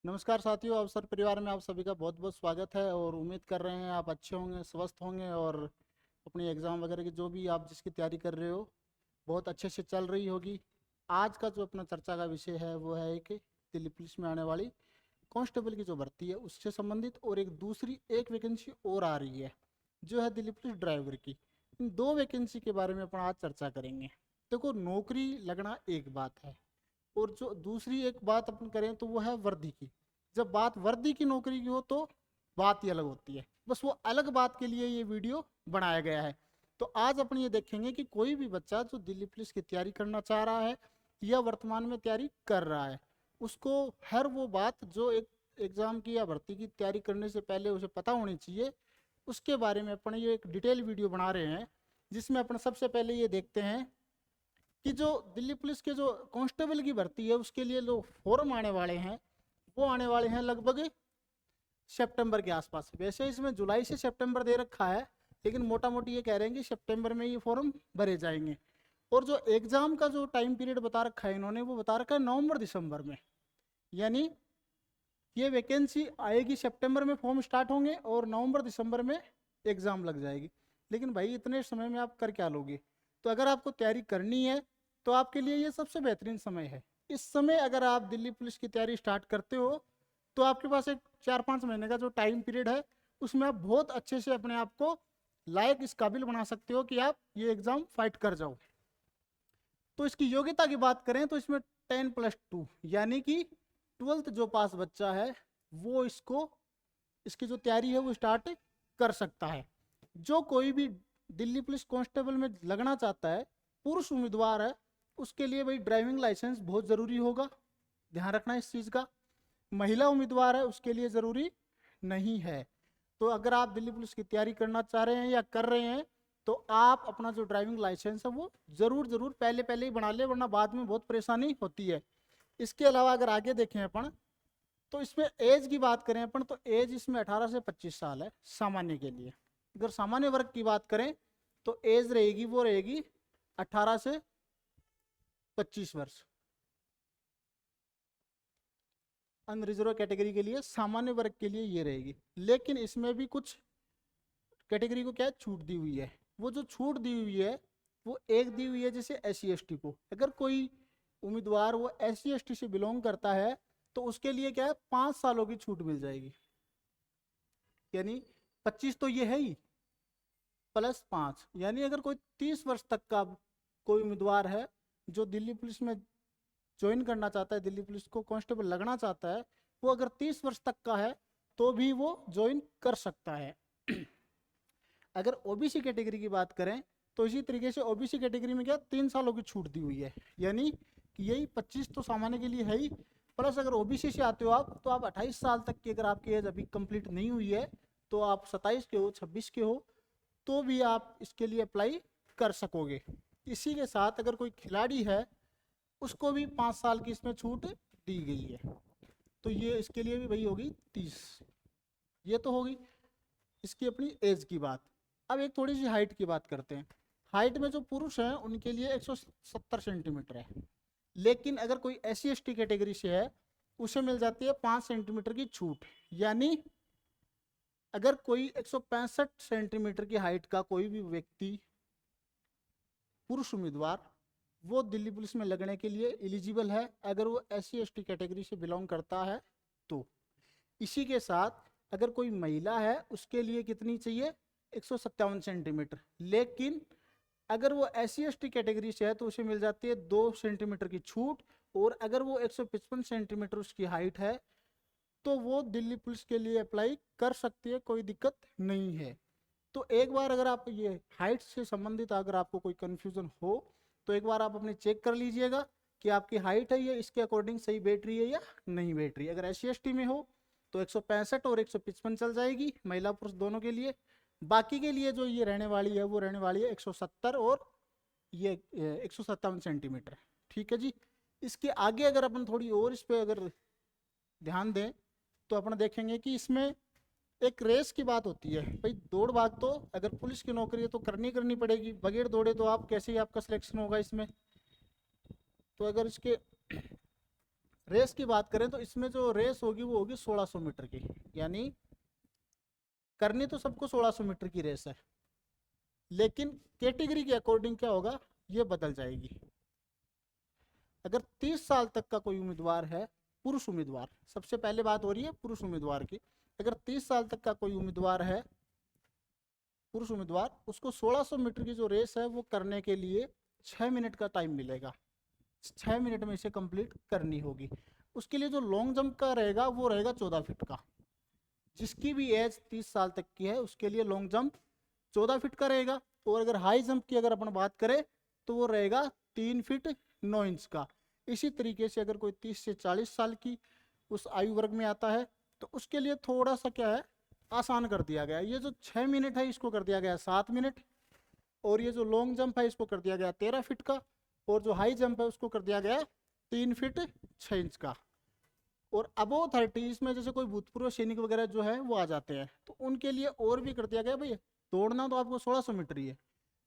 नमस्कार साथियों, अवसर परिवार में आप सभी का बहुत बहुत स्वागत है और उम्मीद कर रहे हैं आप अच्छे होंगे, स्वस्थ होंगे और अपनी एग्ज़ाम वगैरह की जो भी आप जिसकी तैयारी कर रहे हो बहुत अच्छे से चल रही होगी। आज का जो अपना चर्चा का विषय है वो है एक दिल्ली पुलिस में आने वाली कांस्टेबल की जो भर्ती है उससे संबंधित, और एक दूसरी एक वैकेंसी और आ रही है जो है दिल्ली पुलिस ड्राइवर की। इन दो वैकेंसी के बारे में अपन आज चर्चा करेंगे। देखो, नौकरी लगना एक बात है और जो दूसरी एक बात अपन करें तो वो है वर्दी की। जब बात वर्दी की नौकरी की हो तो बात ही अलग होती है। बस वो अलग बात के लिए ये वीडियो बनाया गया है। तो आज अपन ये देखेंगे कि कोई भी बच्चा जो दिल्ली पुलिस की तैयारी करना चाह रहा है या वर्तमान में तैयारी कर रहा है, उसको हर वो बात जो एक एग्जाम की या भर्ती की तैयारी करने से पहले उसे पता होनी चाहिए, उसके बारे में अपन ये एक डिटेल वीडियो बना रहे हैं। जिसमें अपन सबसे पहले ये देखते हैं कि जो दिल्ली पुलिस के जो कांस्टेबल की भर्ती है उसके लिए जो फॉर्म आने वाले हैं वो आने वाले हैं लगभग सितंबर के आसपास। वैसे इसमें जुलाई से सितंबर दे रखा है, लेकिन मोटा मोटी ये कह रहे हैं कि सितंबर में ये फॉर्म भरे जाएंगे। और जो एग्जाम का जो टाइम पीरियड बता रखा है इन्होंने, वो बता रखा है नवंबर दिसंबर में। यानी ये वैकेंसी आएगी, सितंबर में फॉर्म स्टार्ट होंगे और नवंबर दिसंबर में एग्जाम लग जाएगी। लेकिन भाई इतने समय में आप कर क्या लोगे? तो अगर आपको तैयारी करनी है तो आपके लिए ये सबसे बेहतरीन समय है। इस समय अगर आप दिल्ली पुलिस की तैयारी स्टार्ट करते हो तो आपके पास एक 4-5 महीने का जो टाइम पीरियड है उसमें आप बहुत अच्छे से अपने आप को लायक इस काबिल बना सकते हो कि आप ये एग्जाम फाइट कर जाओ। तो इसकी योग्यता की बात करें तो इसमें 10+2 यानी कि 12th जो पास बच्चा है वो इसकी जो तैयारी है वो स्टार्ट कर सकता है। जो कोई भी दिल्ली पुलिस कांस्टेबल में लगना चाहता है, पुरुष उम्मीदवार है, उसके लिए भाई ड्राइविंग लाइसेंस बहुत ज़रूरी होगा, ध्यान रखना इस चीज़ का। महिला उम्मीदवार है उसके लिए ज़रूरी नहीं है। तो अगर आप दिल्ली पुलिस की तैयारी करना चाह रहे हैं या कर रहे हैं तो आप अपना जो ड्राइविंग लाइसेंस है वो ज़रूर ज़रूर पहले पहले ही बना ले, वरना बाद में बहुत परेशानी होती है। इसके अलावा अगर आगे देखें अपन तो इसमें एज की बात करें अपन तो एज इसमें 18 से 25 साल है सामान्य के लिए। अगर सामान्य वर्ग की बात करें तो एज रहेगी वो रहेगी 18 से 25 वर्ष। अनरिजर्व कैटेगरी के लिए, सामान्य वर्ग के लिए ये रहेगी। लेकिन इसमें भी कुछ कैटेगरी को क्या छूट दी हुई है। वो जो छूट दी हुई है वो एक दी हुई है जैसे SC ST को। अगर कोई उम्मीदवार वो SC ST से बिलोंग करता है तो उसके लिए क्या है 5 सालों की छूट मिल जाएगी। यानी 25 तो ये है ही, +5, यानी अगर कोई 30 वर्ष तक का कोई उम्मीदवार है जो दिल्ली पुलिस में ज्वाइन करना चाहता है, दिल्ली पुलिस को कांस्टेबल लगना चाहता है, वो अगर 30 वर्ष तक का है तो भी वो ज्वाइन कर सकता है। अगर OBC कैटेगरी की बात करें तो इसी तरीके से OBC कैटेगरी में क्या 3 सालों की छूट दी हुई है। यानी कि यही 25 तो सामान्य के लिए है ही, प्लस अगर OBC से आते हो आप तो आप 28 साल तक की अगर आपकी एज अभी कंप्लीट नहीं हुई है तो आप 27 के हो, 26 के हो, तो भी आप इसके लिए अप्लाई कर सकोगे। इसी के साथ अगर कोई खिलाड़ी है उसको भी 5 साल की इसमें छूट दी गई है। तो ये इसके लिए भी वही होगी 30। ये तो होगी इसकी अपनी एज की बात। अब एक थोड़ी सी हाइट की बात करते हैं। हाइट में जो पुरुष हैं उनके लिए 170 सेंटीमीटर है, लेकिन अगर कोई SC ST कैटेगरी से है उसे मिल जाती है 5 सेंटीमीटर की छूट। यानी अगर कोई 165 सेंटीमीटर की हाइट का कोई भी व्यक्ति, पुरुष उम्मीदवार, वो दिल्ली पुलिस में लगने के लिए एलिजिबल है अगर वो SC ST कैटेगरी से बिलोंग करता है तो। इसी के साथ अगर कोई महिला है उसके लिए कितनी चाहिए 157 सेंटीमीटर, लेकिन अगर वो SC ST कैटेगरी से है तो उसे मिल जाती है 2 सेंटीमीटर की छूट। और अगर वो 155 सेंटीमीटर उसकी हाइट है तो वो दिल्ली पुलिस के लिए अप्लाई कर सकती है, कोई दिक्कत नहीं है। तो एक बार अगर आप ये हाइट से संबंधित अगर आपको कोई कन्फ्यूज़न हो तो एक बार आप अपने चेक कर लीजिएगा कि आपकी हाइट है ये इसके अकॉर्डिंग सही बैठ रही है या नहीं बैठ रही है। अगर SC ST में हो तो 165 और 155 चल जाएगी महिला पुरुष दोनों के लिए। बाकी के लिए जो ये रहने वाली है वो रहने वाली है 170 और ये 157 सेंटीमीटर। ठीक है जी। इसके आगे अगर अपन थोड़ी और इस पर अगर ध्यान दें तो अपन देखेंगे कि इसमें एक रेस की बात होती है। भाई दौड़ भाग तो अगर पुलिस की नौकरी है तो करनी पड़ेगी, बगैर दौड़े तो आप कैसे ही आपका सिलेक्शन होगा इसमें। तो अगर इसके रेस की बात करें तो इसमें जो रेस होगी वो होगी 1600 मीटर की, यानी करनी तो सबको 1600 मीटर की रेस है, लेकिन कैटेगरी के अकॉर्डिंग क्या होगा, ये बदल जाएगी। अगर 30 साल तक का कोई उम्मीदवार है, पुरुष उम्मीदवार, सबसे पहले बात हो रही है पुरुष उम्मीदवार की, अगर 30 साल तक का कोई उम्मीदवार है, पुरुष उम्मीदवार, उसको 1600 मीटर की जो रेस है वो करने के लिए 6 मिनट का टाइम मिलेगा। 6 मिनट में इसे कंप्लीट करनी होगी। उसके लिए जो लॉन्ग जंप का रहेगा वो रहेगा 14 फीट का। जिसकी भी एज 30 साल तक की है उसके लिए लॉन्ग जंप 14 फीट का रहेगा। और अगर हाई जंप की अगर अपन बात करें तो वो रहेगा 3 फीट 9 इंच का। इसी तरीके से अगर कोई 30 से 40 साल की उस आयु वर्ग में आता है तो उसके लिए थोड़ा सा क्या है, आसान कर दिया गया। ये जो 6 मिनट है इसको कर दिया गया 7 मिनट, और ये जो लॉन्ग जंप है इसको कर दिया गया 13 फीट का, और जो हाई जंप है उसको कर दिया गया 3 फीट 6 इंच का। और अबो 30 इसमें जैसे कोई भूतपूर्व सैनिक वगैरह जो है वो आ जाते हैं तो उनके लिए और भी कर दिया गया, भाई दौड़ना तो आपको 1600 मीटर ही है,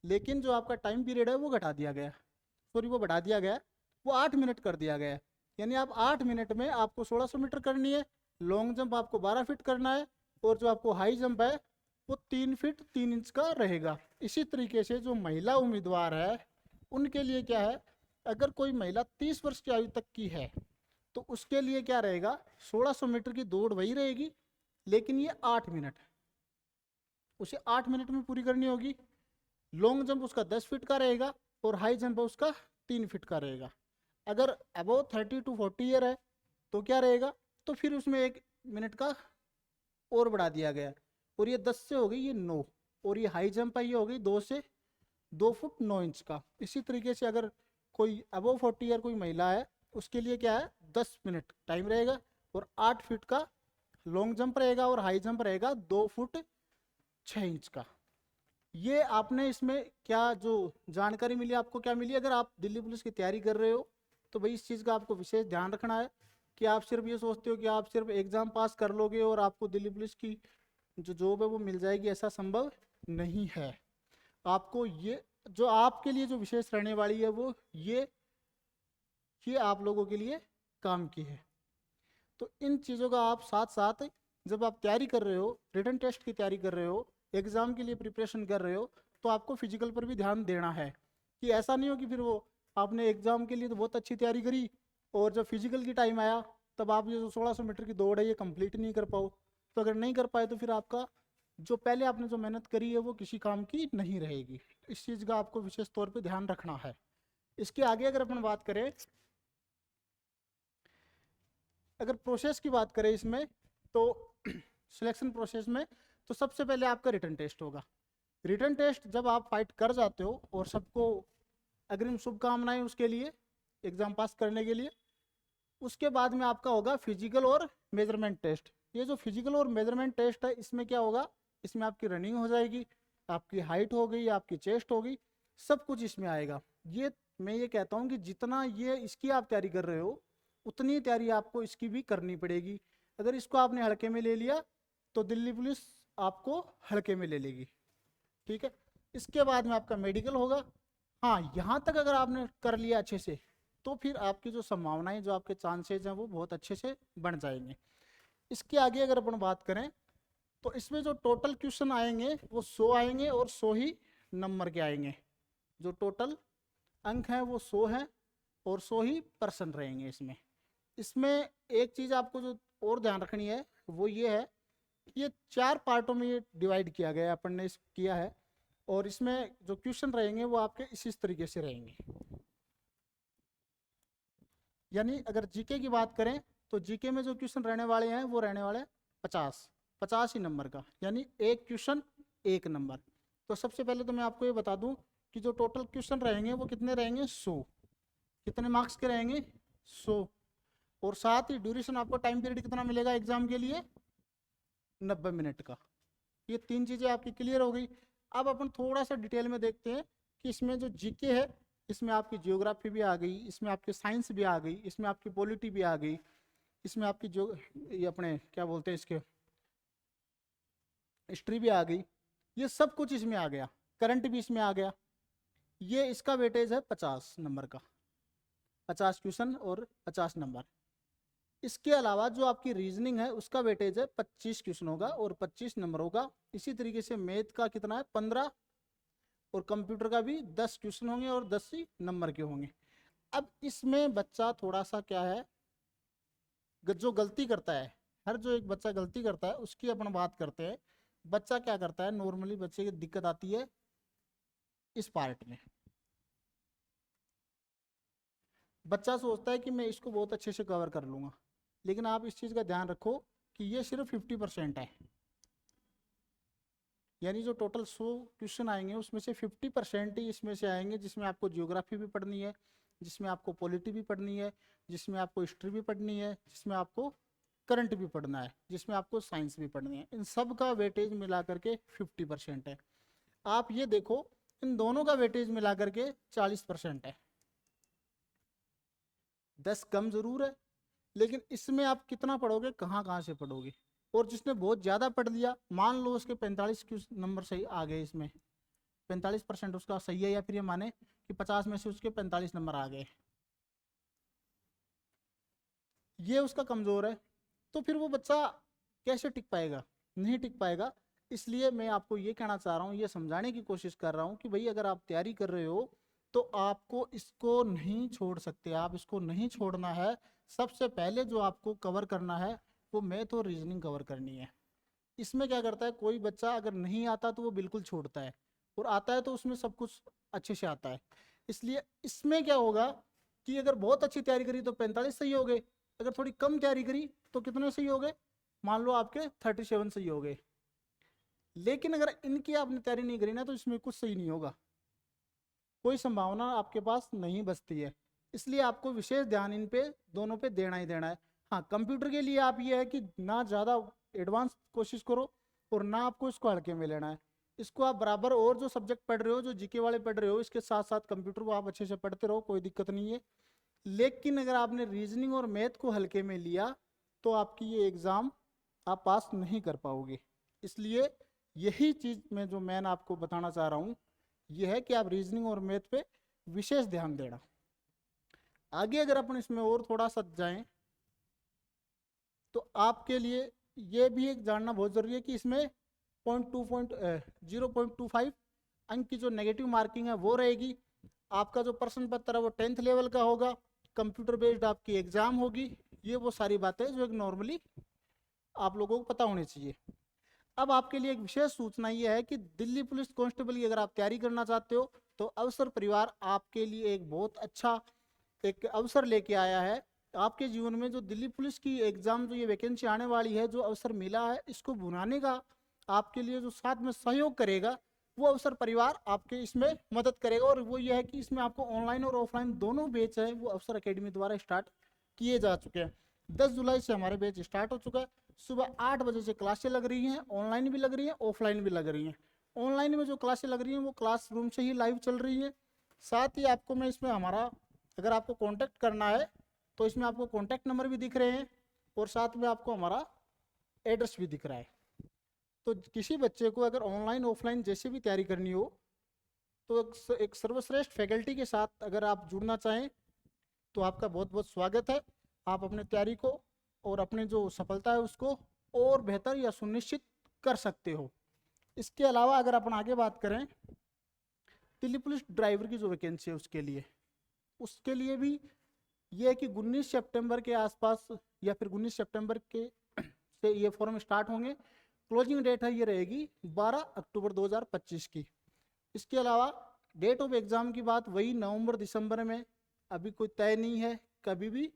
लेकिन जो आपका टाइम पीरियड है वो घटा दिया गया, सॉरी वो बढ़ा दिया गया, वो 8 मिनट कर दिया गया। यानी आप 8 मिनट में आपको 1600 मीटर करनी है, लॉन्ग जंप आपको 12 फीट करना है, और जो आपको हाई जंप है वो 3 फीट 3 इंच का रहेगा। इसी तरीके से जो महिला उम्मीदवार है उनके लिए क्या है, अगर कोई महिला 30 वर्ष की आयु तक की है तो उसके लिए क्या रहेगा, 1600 मीटर की दौड़ वही रहेगी, लेकिन ये 8 मिनट, उसे 8 मिनट में पूरी करनी होगी। लॉन्ग जंप उसका 10 फीट का रहेगा और हाई जंप उसका 3 फीट का रहेगा। अगर अबव 30 टू 40 ईयर है तो क्या रहेगा, तो फिर उसमें 1 मिनट का और बढ़ा दिया गया, और ये 10 से हो गई ये 9, और ये हाई जंप है ये हो गई 2 से 2 फुट 9 इंच का। इसी तरीके से अगर कोई अबव 40 ईयर कोई महिला है उसके लिए क्या है, 10 मिनट टाइम रहेगा, और 8 फीट का लॉन्ग जंप रहेगा, और हाई जंप रहेगा 2 फुट 6 इंच का। ये आपने इसमें क्या जो जानकारी मिली आपको, क्या मिली, अगर आप दिल्ली पुलिस की तैयारी कर रहे हो तो भाई इस चीज़ का आपको विशेष ध्यान रखना है कि आप सिर्फ ये सोचते हो कि आप सिर्फ एग्ज़ाम पास कर लोगे और आपको दिल्ली पुलिस की जो जॉब है वो मिल जाएगी, ऐसा संभव नहीं है। आपको ये जो आपके लिए जो विशेष रहने वाली है वो ये आप लोगों के लिए काम की है। तो इन चीज़ों का आप साथ साथ जब आप तैयारी कर रहे हो, रिटन टेस्ट की तैयारी कर रहे हो, एग्ज़ाम के लिए प्रिपरेशन कर रहे हो, तो आपको फिजिकल पर भी ध्यान देना है कि ऐसा नहीं हो कि फिर वो आपने एग्ज़ाम के लिए तो बहुत अच्छी तैयारी करी और जब फिजिकल की टाइम आया तब आप ये जो 1600 मीटर की दौड़ है ये कंप्लीट नहीं कर पाओ। तो अगर नहीं कर पाए तो फिर आपका जो पहले आपने जो मेहनत करी है वो किसी काम की नहीं रहेगी। इस चीज़ का आपको विशेष तौर पर ध्यान रखना है। इसके आगे अगर अपन बात करें, अगर प्रोसेस की बात करें इसमें तो सिलेक्शन प्रोसेस में तो सबसे पहले आपका रिटन टेस्ट होगा। रिटन टेस्ट जब आप फाइट कर जाते हो, और सबको अग्रिम शुभकामनाएं उसके लिए, एग्जाम पास करने के लिए। उसके बाद में आपका होगा फिजिकल और मेजरमेंट टेस्ट। ये जो फिजिकल और मेजरमेंट टेस्ट है इसमें क्या होगा, इसमें आपकी रनिंग हो जाएगी, आपकी हाइट हो गई, आपकी चेस्ट हो गई, सब कुछ इसमें आएगा। ये मैं ये कहता हूँ कि जितना ये इसकी आप तैयारी कर रहे हो उतनी तैयारी आपको इसकी भी करनी पड़ेगी। अगर इसको आपने हल्के में ले लिया तो दिल्ली पुलिस आपको हल्के में ले लेगी, ठीक है। इसके बाद में आपका मेडिकल होगा। हाँ, यहाँ तक अगर आपने कर लिया अच्छे से तो फिर आपकी जो संभावनाएं, जो आपके चांसेज हैं वो बहुत अच्छे से बन जाएंगे। इसके आगे अगर अपन बात करें तो इसमें जो टोटल क्वेश्चन आएंगे वो 100 आएंगे और 100 ही नंबर के आएंगे। जो टोटल अंक हैं वो 100 हैं और 100 ही पर्सन रहेंगे इसमें। इसमें एक चीज़ आपको जो और ध्यान रखनी है वो ये है कि ये 4 पार्टों में ये डिवाइड किया गया है, अपन ने किया है, और इसमें जो क्वेश्चन रहेंगे वो आपके इसी तरीके से रहेंगे। यानी अगर जीके की बात करें तो जीके में जो क्वेश्चन रहने वाले हैं वो रहने वाले 50 ही नंबर का, यानी एक क्वेश्चन 1 नंबर। तो सबसे पहले तो मैं आपको ये बता दूं कि जो टोटल क्वेश्चन रहेंगे वो कितने रहेंगे, 100। कितने मार्क्स के रहेंगे, 100। और साथ ही ड्यूरेशन आपको टाइम पीरियड कितना मिलेगा एग्जाम के लिए, 90 मिनट का। ये 3 चीज़ें आपकी क्लियर हो गई। अब अपन थोड़ा सा डिटेल में देखते हैं कि इसमें जो जीके है इसमें आपकी जियोग्राफी भी आ गई, इसमें आपकी साइंस भी आ गई, इसमें आपकी पॉलिटी भी आ गई, इसमें आपकी जो ये अपने क्या बोलते हैं इसके हिस्ट्री भी आ गई। ये सब कुछ इसमें आ गया, करंट भी इसमें आ गया। ये इसका वेटेज है 50 नंबर का, 50 क्वेश्चन और 50 नंबर। इसके अलावा जो आपकी रीजनिंग है उसका वेटेज है 25 क्वेश्चनों का और 25 नंबरों का। इसी तरीके से मैथ का कितना है 15 और कंप्यूटर का भी 10 क्वेश्चन होंगे और 10 ही नंबर के होंगे। अब इसमें बच्चा थोड़ा सा क्या है, जो गलती करता है, हर जो एक बच्चा गलती करता है उसकी अपन बात करते हैं। बच्चा क्या करता है, नॉर्मली बच्चे की दिक्कत आती है इस पार्ट में। बच्चा सोचता है कि मैं इसको बहुत अच्छे से कवर कर लूंगा, लेकिन आप इस चीज़ का ध्यान रखो कि ये सिर्फ 50% है। यानी जो टोटल 100 क्वेश्चन आएंगे उसमें से 50% ही इसमें से आएंगे जिसमें आपको ज्योग्राफी भी पढ़नी है, जिसमें आपको पॉलिटी भी पढ़नी है, जिसमें आपको हिस्ट्री भी पढ़नी है, जिसमें आपको करंट भी पढ़ना है, जिसमें आपको साइंस भी पढ़नी है। इन सब का वेटेज मिला करके 50% है। आप ये देखो इन दोनों का वेटेज मिला करके 40% है। 10 कम जरूर है, लेकिन इसमें आप कितना पढ़ोगे, कहाँ कहाँ से पढ़ोगे। और जिसने बहुत ज़्यादा पढ़ लिया, मान लो उसके 45 नंबर सही आ गए, इसमें 45% उसका सही है, या फिर ये माने कि 50 में से उसके 45 नंबर आ गए, ये उसका कमज़ोर है, तो फिर वो बच्चा कैसे टिक पाएगा, नहीं टिक पाएगा। इसलिए मैं आपको ये कहना चाह रहा हूँ, ये समझाने की कोशिश कर रहा हूँ कि भाई अगर आप तैयारी कर रहे हो तो आपको इसको नहीं छोड़ सकते, आप इसको नहीं छोड़ना है। सबसे पहले जो आपको कवर करना है वो मैथ और रीजनिंग कवर करनी है। इसमें क्या करता है, कोई बच्चा अगर नहीं आता तो वो बिल्कुल छोड़ता है, और आता है तो उसमें सब कुछ अच्छे से आता है। इसलिए इसमें क्या होगा कि अगर बहुत अच्छी तैयारी करी तो 45 सही हो गए, अगर थोड़ी कम तैयारी करी तो कितने सही हो गए, मान लो आपके 37 सही हो गए। लेकिन अगर इनकी आपने तैयारी नहीं करी ना तो इसमें कुछ सही नहीं होगा, कोई संभावना आपके पास नहीं बचती है। इसलिए आपको विशेष ध्यान इन पे दोनों पे देना ही देना है। हाँ, कंप्यूटर के लिए आप ये है कि ना ज़्यादा एडवांस कोशिश करो और ना आपको इसको हल्के में लेना है। इसको आप बराबर, और जो सब्जेक्ट पढ़ रहे हो, जो जीके वाले पढ़ रहे हो, इसके साथ साथ कंप्यूटर को आप अच्छे से पढ़ते रहो, कोई दिक्कत नहीं है। लेकिन अगर आपने रीजनिंग और मैथ को हल्के में लिया तो आपकी ये एग्ज़ाम आप पास नहीं कर पाओगे। इसलिए यही चीज़ मैं जो मैं आपको बताना चाह रहा हूँ ये है कि आप रीजनिंग और मैथ पे विशेष ध्यान देना। आगे अगर अपन इसमें और थोड़ा सा जाएं तो आपके लिए ये भी एक जानना बहुत ज़रूरी है कि इसमें 0.25 अंक की जो नेगेटिव मार्किंग है वो रहेगी। आपका जो प्रश्न पत्र है वो 10th लेवल का होगा, कंप्यूटर बेस्ड आपकी एग्जाम होगी। ये वो सारी बातें जो एक नॉर्मली आप लोगों को पता होनी चाहिए। अब आपके लिए एक विशेष सूचना ये है कि दिल्ली पुलिस कांस्टेबल की अगर आप तैयारी करना चाहते हो तो अवसर परिवार आपके लिए एक बहुत अच्छा एक अवसर लेके आया है। आपके जीवन में जो दिल्ली पुलिस की एग्जाम जो ये वैकेंसी आने वाली है, जो अवसर मिला है, इसको बुनाने का आपके लिए जो साथ में सहयोग करेगा वो अवसर परिवार आपके इसमें मदद करेगा। और वो ये है कि इसमें आपको ऑनलाइन और ऑफलाइन दोनों बैच है वो अवसर अकेडमी द्वारा स्टार्ट किए जा चुके हैं। 10 जुलाई से हमारे बैच स्टार्ट हो चुका है। सुबह 8 बजे से क्लासें लग रही हैं, ऑनलाइन भी लग रही हैं, ऑफलाइन भी लग रही हैं। ऑनलाइन में जो क्लासें लग रही हैं वो क्लासरूम से ही लाइव चल रही हैं। साथ ही आपको मैं इसमें हमारा, अगर आपको कांटेक्ट करना है तो इसमें आपको कांटेक्ट नंबर भी दिख रहे हैं और साथ में आपको हमारा एड्रेस भी दिख रहा है। तो किसी बच्चे को अगर ऑनलाइन ऑफलाइन जैसे भी तैयारी करनी हो तो एक सर्वश्रेष्ठ फैकल्टी के साथ अगर आप जुड़ना चाहें तो आपका बहुत बहुत स्वागत है। आप अपने तैयारी को और अपने जो सफलता है उसको और बेहतर या सुनिश्चित कर सकते हो। इसके अलावा अगर अपन आगे बात करें दिल्ली पुलिस ड्राइवर की जो वैकेंसी है उसके लिए भी ये है कि 19 सितंबर के आसपास या फिर 19 सितंबर के से ये फॉर्म स्टार्ट होंगे। क्लोजिंग डेट है ये रहेगी 12 अक्टूबर 2025 की। इसके अलावा डेट ऑफ एग्ज़ाम की बात वही नवंबर दिसंबर में, अभी कोई तय नहीं है, कभी भी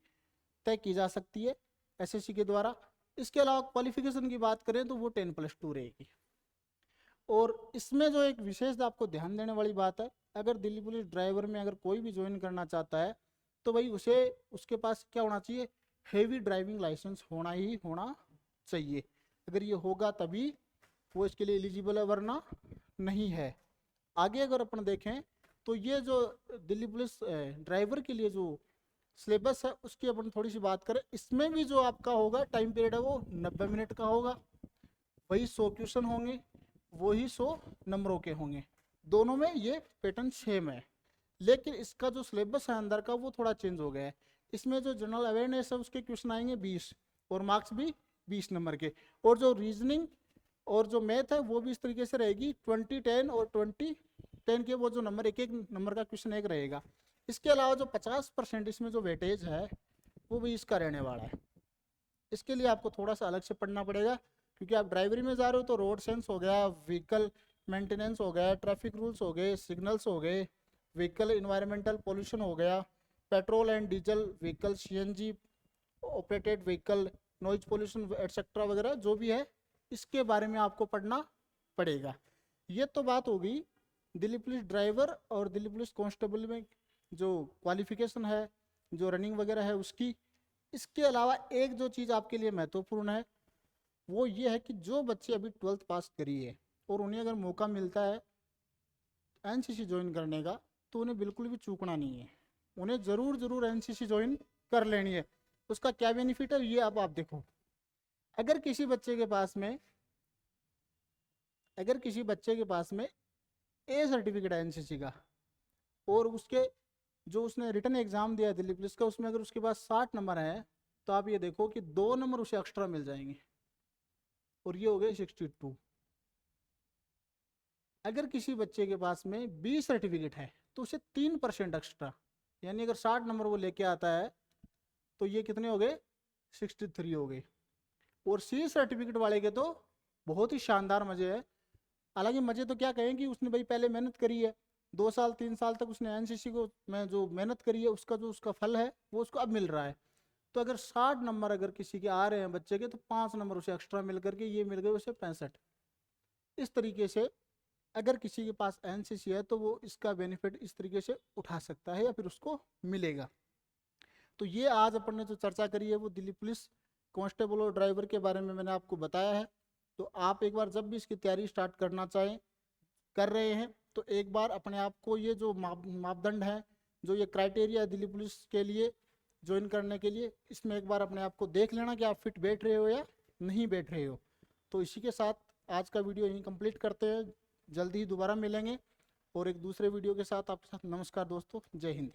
तय की जा सकती है एसएससी के द्वारा। इसके अलावा क्वालिफिकेशन की बात करें तो वो 10+2 रहेगी। और इसमें जो एक विशेष आपको ध्यान देने वाली बात है, अगर दिल्ली पुलिस ड्राइवर में अगर कोई भी ज्वाइन करना चाहता है तो भाई उसे उसके पास क्या होना चाहिए, हेवी ड्राइविंग लाइसेंस होना ही होना चाहिए। अगर ये होगा तभी वो इसके लिए एलिजिबल है, वरना नहीं है। आगे अगर अपन देखें तो ये जो दिल्ली पुलिस ड्राइवर के लिए जो सिलेबस है उसकी अपन थोड़ी सी बात करें। इसमें भी जो आपका होगा टाइम पीरियड है वो 90 मिनट का होगा, वही 100 क्वेश्चन होंगे, वही 100 नंबरों के होंगे। दोनों में ये पैटर्न सेम है, लेकिन इसका जो सिलेबस है अंदर का वो थोड़ा चेंज हो गया है। इसमें जो जनरल अवेयरनेस है उसके क्वेश्चन आएंगे 20 और मार्क्स भी 20 नंबर के। और जो रीजनिंग और जो मैथ है वो भी इस तरीके से रहेगी 20 10 और 20 10 के वो जो नंबर एक एक नंबर का क्वेश्चन एक रहेगा। इसके अलावा जो 50% इसमें जो वेटेज है वो भी इसका रहने वाला है। इसके लिए आपको थोड़ा सा अलग से पढ़ना पड़ेगा, क्योंकि आप ड्राइवरी में जा रहे हो तो रोड सेंस हो गया, व्हीकल मेंटेनेंस हो गया, ट्रैफिक रूल्स हो गए, सिग्नल्स हो गए, व्हीकल इन्वायरमेंटल पोल्यूशन हो गया, petrol and diesel vehicle, CNG operated vehicle, noise pollution etcetera वगैरह जो भी है इसके बारे में आपको पढ़ना पड़ेगा। ये तो बात होगी दिल्ली पुलिस ड्राइवर और दिल्ली पुलिस कांस्टेबल में जो क्वालिफिकेशन है, जो रनिंग वगैरह है उसकी। इसके अलावा एक जो चीज़ आपके लिए महत्वपूर्ण है वो ये है कि जो बच्चे अभी 12th पास करी है और उन्हें अगर मौका मिलता है एनसीसी ज्वाइन करने का तो उन्हें बिल्कुल भी चूकना नहीं है, उन्हें ज़रूर एनसीसी ज्वाइन कर लेनी है। उसका क्या बेनिफिट है ये अब आप देखो। अगर किसी बच्चे के पास में ए सर्टिफिकेट है एनसीसी का और उसके जो उसने रिटन एग्जाम दिया है दिल्ली पुलिस का उसमें अगर उसके पास 60 नंबर है तो आप ये देखो कि 2 नंबर उसे एक्स्ट्रा मिल जाएंगे और ये हो गए 62। अगर किसी बच्चे के पास में बी सर्टिफिकेट है तो उसे 3% एक्स्ट्रा, यानी अगर 60 नंबर वो लेके आता है तो ये कितने हो गए 63 हो गए। और सी सर्टिफिकेट वाले के तो बहुत ही शानदार मजे है। हालांकि मजे तो क्या कहें कि उसने भाई पहले मेहनत करी है, 2 साल 3 साल तक उसने एनसीसी को में जो मेहनत करी है उसका जो उसका फल है वो उसको अब मिल रहा है। तो अगर 60 नंबर अगर किसी के आ रहे हैं बच्चे के तो 5 नंबर उसे एक्स्ट्रा मिल करके ये मिल गए उसे 65। इस तरीके से अगर किसी के पास एनसीसी है तो वो इसका बेनिफिट इस तरीके से उठा सकता है या फिर उसको मिलेगा। तो ये आज अपन ने जो चर्चा करी है वो दिल्ली पुलिस कांस्टेबल और ड्राइवर के बारे में मैंने आपको बताया है। तो आप एक बार जब भी इसकी तैयारी स्टार्ट करना चाहें कर रहे हैं तो एक बार अपने आप को ये जो मापदंड है, जो ये क्राइटेरिया है दिल्ली पुलिस के लिए ज्वाइन करने के लिए, इसमें एक बार अपने आप को देख लेना कि आप फिट बैठ रहे हो या नहीं बैठ रहे हो। तो इसी के साथ आज का वीडियो यहीं कंप्लीट करते हैं, जल्दी ही दोबारा मिलेंगे और एक दूसरे वीडियो के साथ आपके साथ। नमस्कार दोस्तों, जय हिंद।